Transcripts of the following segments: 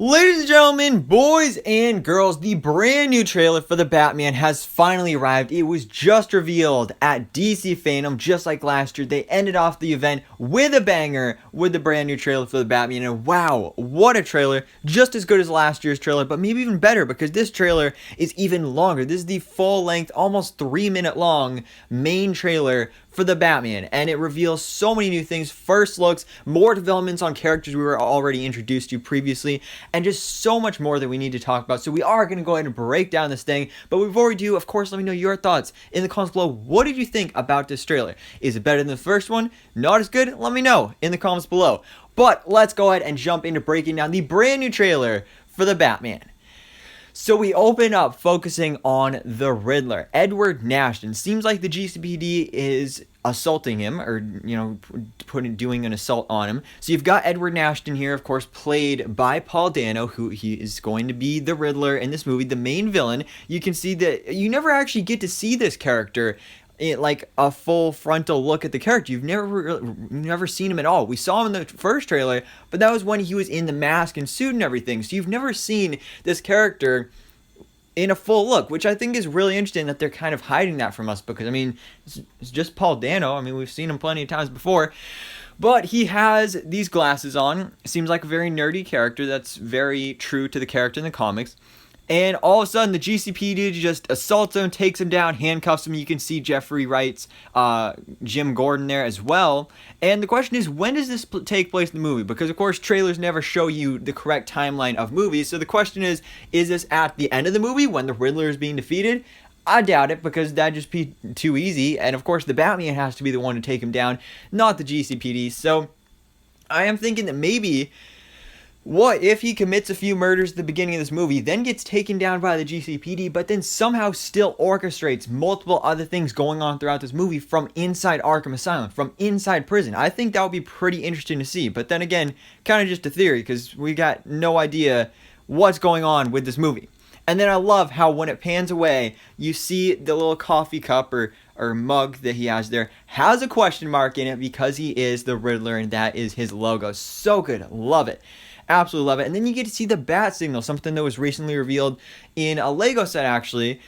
Ladies and gentlemen, boys and girls, the brand new trailer for the Batman has finally arrived. It was just revealed at DC Fandome, just like last year. They ended off the event with a banger with the brand new trailer for the Batman. And wow, what a trailer. Just as good as last year's trailer, but maybe even better because this trailer is even longer. This is the full-length, almost 3-minute long main trailer for the Batman, and it reveals so many new things, first looks, more developments on characters we were already introduced to previously, and just so much more that we need to talk about. So we are going to go ahead and break down this thing, but before we do, of course, let me know your thoughts in the comments below. What did you think about this trailer? Is it better than the first one? Not as good? Let me know in the comments below. But let's go ahead and jump into breaking down the brand new trailer for the Batman. So we open up focusing on the Riddler, Edward Nashton. Seems like the GCPD is assaulting him, or, doing an assault on him. So you've got Edward Nashton here, of course, played by Paul Dano, who he is going to be the Riddler in this movie, the main villain. You can see that you never actually get to see this character like a full frontal look at the character. You've never seen him at all. We saw him in the first trailer, but that was when he was in the mask and suit and everything. So you've never seen this character in a full look, which I think is really interesting that they're kind of hiding that from us because, it's just Paul Dano. We've seen him plenty of times before. But he has these glasses on. Seems like a very nerdy character that's very true to the character in the comics. And all of a sudden, the GCPD just assaults him, takes him down, handcuffs him. You can see Jeffrey Wright's Jim Gordon there as well. And the question is, when does this take place in the movie? Because, of course, trailers never show you the correct timeline of movies. So the question is this at the end of the movie when the Riddler is being defeated? I doubt it, because that'd just be too easy. And, of course, the Batman has to be the one to take him down, not the GCPD. So I am thinking that maybe, what if he commits a few murders at the beginning of this movie, then gets taken down by the GCPD, but then somehow still orchestrates multiple other things going on throughout this movie from inside Arkham Asylum, from inside prison? I think that would be pretty interesting to see. But then again, kind of just a theory, because we got no idea what's going on with this movie. And then I love how when it pans away, you see the little coffee cup or mug that he has there has a question mark in it because he is the Riddler and that is his logo. So good. Love it. Absolutely love it. And then you get to see the bat signal, something that was recently revealed in a Lego set, actually.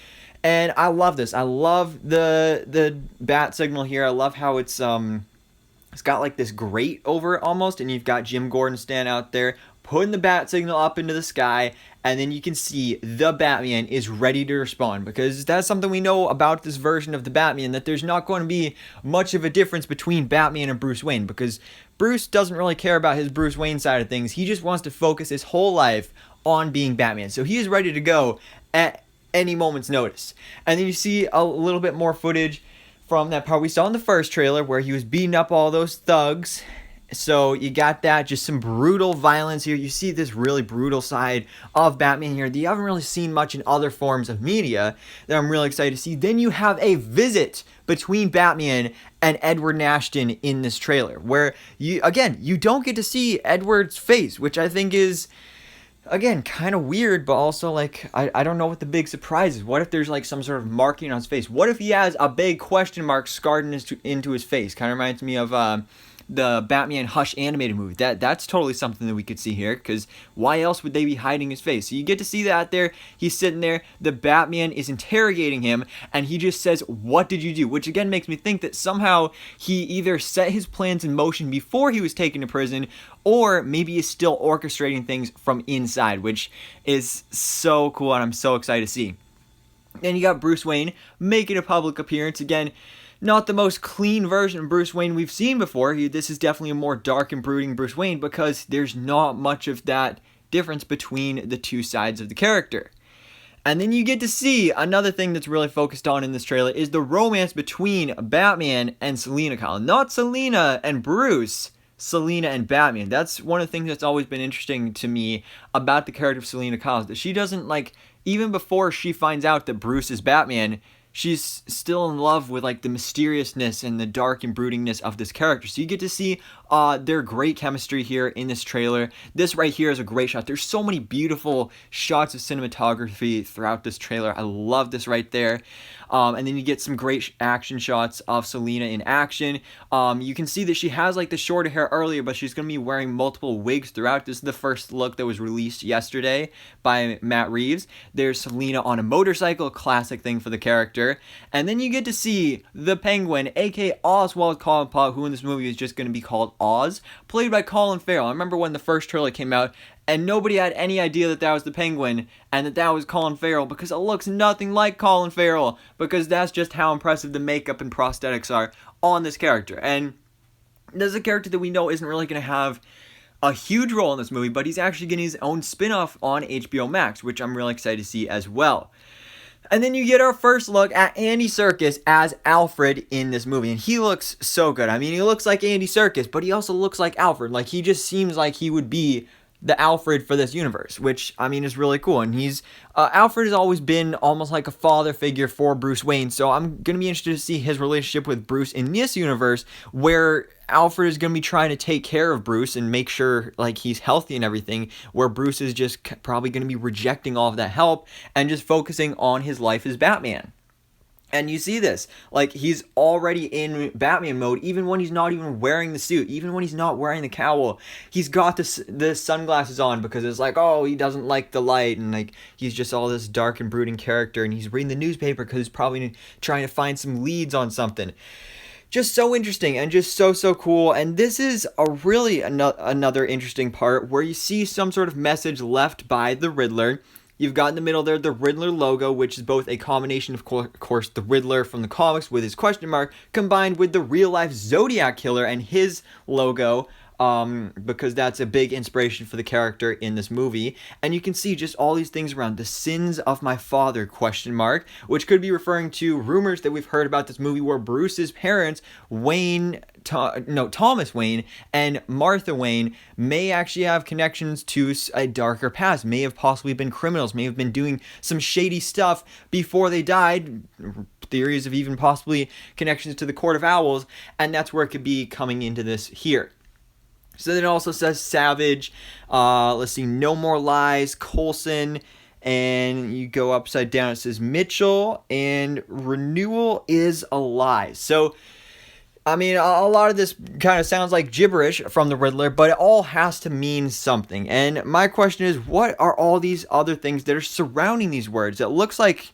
And I love this. I love the bat signal here. I love how it's got like this grate over it almost, and you've got Jim Gordon standing out there putting the bat signal up into the sky, and then you can see the Batman is ready to respond, because that's something we know about this version of the Batman, that there's not going to be much of a difference between Batman and Bruce Wayne, because Bruce doesn't really care about his Bruce Wayne side of things. He just wants to focus his whole life on being Batman. So he is ready to go at any moment's notice. And then you see a little bit more footage from that part we saw in the first trailer where he was beating up all those thugs. So you got that, just some brutal violence here. You see this really brutal side of Batman here that you haven't really seen much in other forms of media that I'm really excited to see. Then you have a visit between Batman and Edward Nashton in this trailer, where you don't get to see Edward's face, which I think is, again, kind of weird, but also, like, I don't know what the big surprise is. What if there's, like, some sort of marking on his face? What if he has a big question mark scarred into his face? Kind of reminds me of the Batman Hush animated movie. That's totally something that we could see here, because why else would they be hiding his face? So you get to see that there. He's sitting there, the Batman is interrogating him, and he just says, "What did you do?" Which again makes me think that somehow he either set his plans in motion before he was taken to prison, or maybe is still orchestrating things from inside, which is so cool, and I'm so excited to see. Then you got Bruce Wayne making a public appearance. Again, not the most clean version of Bruce Wayne we've seen before. This is definitely a more dark and brooding Bruce Wayne, because there's not much of that difference between the two sides of the character. And then you get to see another thing that's really focused on in this trailer is the romance between Batman and Selina Kyle. Not Selina and Bruce, Selina and Batman. That's one of the things that's always been interesting to me about the character of Selina Kyle, that she doesn't, like, even before she finds out that Bruce is Batman, she's still in love with, like, the mysteriousness and the dark and broodingness of this character. So you get to see They're great chemistry here in this trailer. This right here is a great shot. There's so many beautiful shots of cinematography throughout this trailer. I love this right there. And then you get some great action shots of Selina in action. You can see that she has like the shorter hair earlier, but she's going to be wearing multiple wigs throughout. This is the first look that was released yesterday by Matt Reeves. There's Selina on a motorcycle, a classic thing for the character. And then you get to see the Penguin, aka Oswald Cobblepot, who in this movie is just going to be called Oz, played by Colin Farrell. I remember when the first trailer came out, and nobody had any idea that that was the Penguin and that that was Colin Farrell, because it looks nothing like Colin Farrell, because that's just how impressive the makeup and prosthetics are on this character. And this is a character that we know isn't really going to have a huge role in this movie, but he's actually getting his own spin-off on HBO Max, which I'm really excited to see as well. And then you get our first look at Andy Serkis as Alfred in this movie. And he looks so good. I mean, he looks like Andy Serkis, but he also looks like Alfred. Like, he just seems like he would be the Alfred for this universe, which, I mean, is really cool. And Alfred has always been almost like a father figure for Bruce Wayne, so I'm going to be interested to see his relationship with Bruce in this universe, where Alfred is going to be trying to take care of Bruce and make sure, like, he's healthy and everything, where Bruce is just probably going to be rejecting all of that help and just focusing on his life as Batman. And you see this, like, he's already in Batman mode, even when he's not even wearing the suit, even when he's not wearing the cowl. He's got the sunglasses on because it's like, oh, he doesn't like the light, and like, he's just all this dark and brooding character, and he's reading the newspaper because he's probably trying to find some leads on something. Just so interesting and just so cool. And this is a really another interesting part where you see some sort of message left by the Riddler. You've got in the middle there the Riddler logo, which is both a combination of course, the Riddler from the comics with his question mark, combined with the real-life Zodiac Killer and his logo, because that's a big inspiration for the character in this movie. And you can see just all these things around the sins of my father, question mark, which could be referring to rumors that we've heard about this movie where Bruce's parents, Thomas Wayne and Martha Wayne, may actually have connections to a darker past, may have possibly been criminals, may have been doing some shady stuff before they died. Theories of even possibly connections to the Court of Owls, and that's where it could be coming into this here. So then it also says Savage, let's see, No More Lies, Coulson, and you go upside down, it says Mitchell, and Renewal is a Lie. So, I mean, a lot of this kind of sounds like gibberish from the Riddler, but it all has to mean something. And my question is, what are all these other things that are surrounding these words? It looks like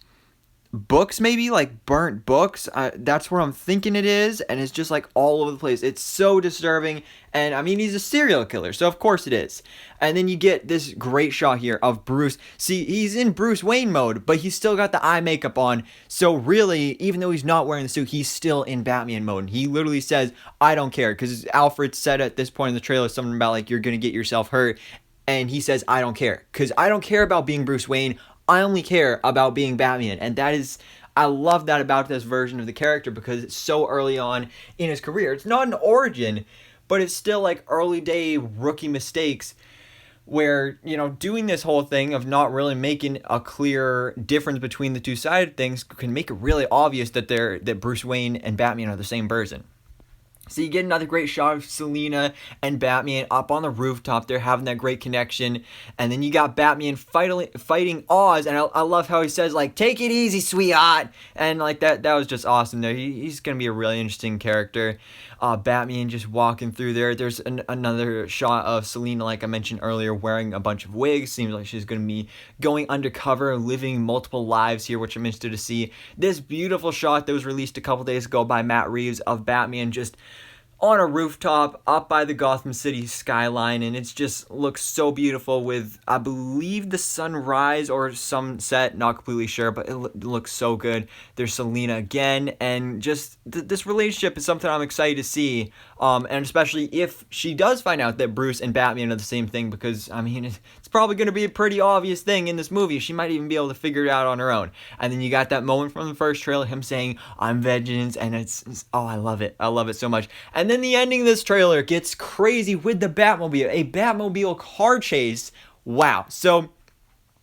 books, maybe, like burnt books. That's what I'm thinking it is, and it's just like all over the place. It's so disturbing, and I mean, he's a serial killer, so of course it is. And then you get this great shot here of Bruce. See, he's in Bruce Wayne mode, but he's still got the eye makeup on, so really, even though he's not wearing the suit, he's still in Batman mode. He literally says, I don't care, because Alfred said at this point in the trailer something about, like, you're gonna get yourself hurt, and he says, I don't care, because I don't care about being Bruce Wayne. I only care about being Batman, and that is, I love that about this version of the character, because it's so early on in his career. It's not an origin, but it's still like early day rookie mistakes where, you know, doing this whole thing of not really making a clear difference between the two sides of things can make it really obvious that Bruce Wayne and Batman are the same person. So you get another great shot of Selina and Batman up on the rooftop. They're having that great connection. And then you got Batman fighting Oz. And I love how he says, like, take it easy, sweetheart. And, like, that was just awesome there. He's going to be a really interesting character. Batman just walking through there. There's another shot of Selina, like I mentioned earlier, wearing a bunch of wigs. Seems like she's going to be going undercover, living multiple lives here, which I'm interested to see. This beautiful shot that was released a couple days ago by Matt Reeves of Batman just on a rooftop up by the Gotham City skyline, and it just looks so beautiful with, I believe, the sunrise or sunset, not completely sure, but it looks so good. There's Selina again, and just this relationship is something I'm excited to see, and especially if she does find out that Bruce and Batman are the same thing, because, I mean, it's probably going to be a pretty obvious thing in this movie. She might even be able to figure it out on her own. And then you got that moment from the first trailer, him saying, I'm vengeance, and it's oh, I love it. I love it so much. And then the ending of this trailer gets crazy with the Batmobile, a Batmobile car chase. Wow. So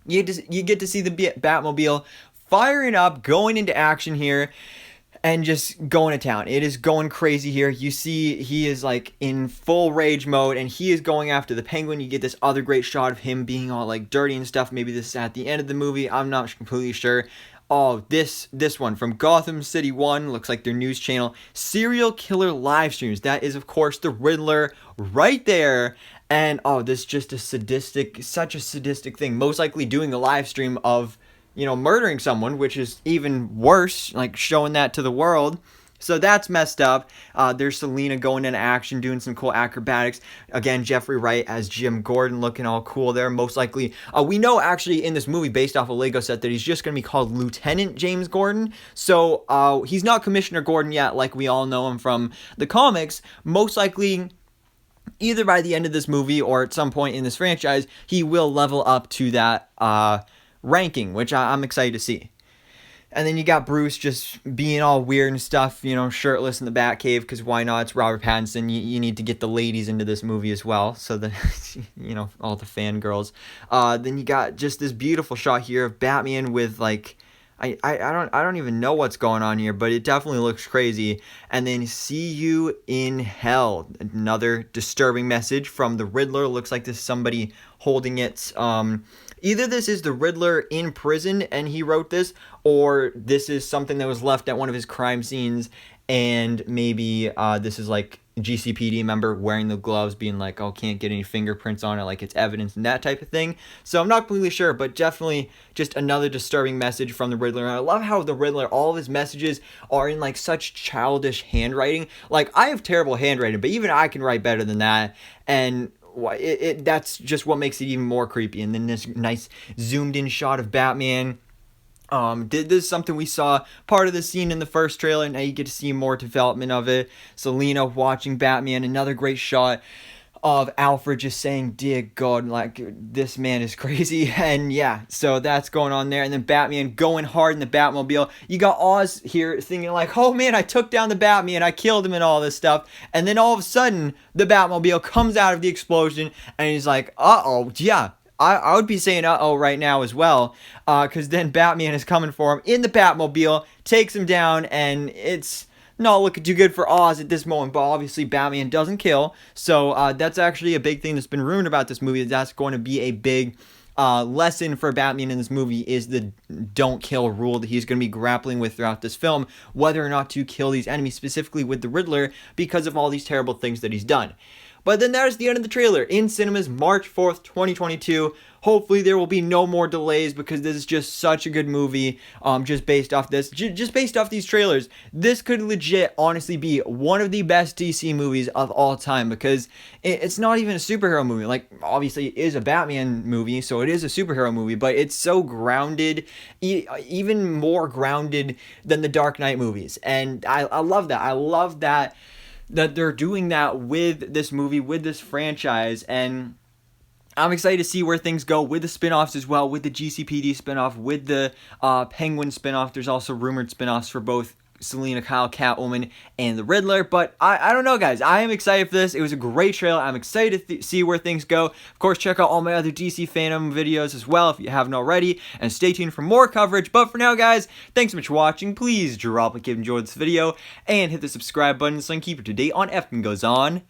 you get to see the Batmobile firing up, going into action here. and just going to town. It is going crazy here. You see he is like in full rage mode, and he is going after the Penguin. You get this other great shot of him being all like dirty and stuff. Maybe this is at the end of the movie, I'm not completely sure. Oh, this one from Gotham City 1, looks like their news channel, serial killer live streams. That is, of course, the Riddler right there. And oh, this is just such a sadistic thing. Most likely doing a live stream of, murdering someone, which is even worse, like showing that to the world. So that's messed up. There's Selina going into action, doing some cool acrobatics. Again, Jeffrey Wright as Jim Gordon, looking all cool there. Most likely, we know actually in this movie, based off a Lego set, that he's just going to be called Lieutenant James Gordon. So he's not Commissioner Gordon yet, like we all know him from the comics. Most likely, either by the end of this movie or at some point in this franchise, he will level up to that ranking, which I'm excited to see. And then you got Bruce just being all weird and stuff, shirtless in the Batcave, because why not? It's Robert Pattinson. You need to get the ladies into this movie as well, so that, all the fangirls. Then you got just this beautiful shot here of Batman with, like, I don't even know what's going on here, but it definitely looks crazy. And then see you in hell. Another disturbing message from the Riddler. Looks like this is somebody holding it. Either this is the Riddler in prison and he wrote this, or this is something that was left at one of his crime scenes, and maybe this is like GCPD member wearing the gloves being like, oh, can't get any fingerprints on it, like it's evidence and that type of thing. So I'm not completely sure, but definitely just another disturbing message from the Riddler. And I love how the Riddler, all of his messages are in like such childish handwriting. Like, I have terrible handwriting, but even I can write better than that. And that's just what makes it even more creepy. And then this nice zoomed in shot of Batman. This is something we saw part of the scene in the first trailer. Now you get to see more development of it. Selina watching Batman. Another great shot of Alfred just saying, dear God, like, this man is crazy. And yeah, so that's going on there. And then Batman going hard in the Batmobile. You got Oz here thinking like, oh man, I took down the Batman, I killed him and all this stuff. And then all of a sudden, the Batmobile comes out of the explosion and he's like, uh-oh, yeah. I would be saying uh-oh right now as well, because then Batman is coming for him in the Batmobile, takes him down, and it's not looking too good for Oz at this moment. But obviously Batman doesn't kill, so that's actually a big thing that's been rumored about this movie. That's going to be a big lesson for Batman in this movie, is the don't kill rule that he's going to be grappling with throughout this film, whether or not to kill these enemies, specifically with the Riddler, because of all these terrible things that he's done. But then there's the end of the trailer in cinemas, March 4th, 2022. Hopefully there will be no more delays, because this is just such a good movie. Just based off this, just based off these trailers, this could legit honestly be one of the best DC movies of all time, because it's not even a superhero movie. Like, obviously it is a Batman movie, so it is a superhero movie, but it's so grounded, even more grounded than the Dark Knight movies. And I love that. I love that they're doing that with this movie, with this franchise, and I'm excited to see where things go with the spin-offs as well, with the GCPD spin-off, with the Penguin spin-off. There's also rumored spin-offs for both Selina Kyle, Catwoman, and the Riddler. But I don't know, guys. I am excited for this. It was a great trailer. I'm excited to see where things go. Of course, check out all my other DC Fandome videos as well if you haven't already, and stay tuned for more coverage. But for now, guys, thanks so much for watching. Please drop a like if you enjoyed this video, and hit the subscribe button so I can keep you up to date on everything goes on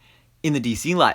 in the DC life.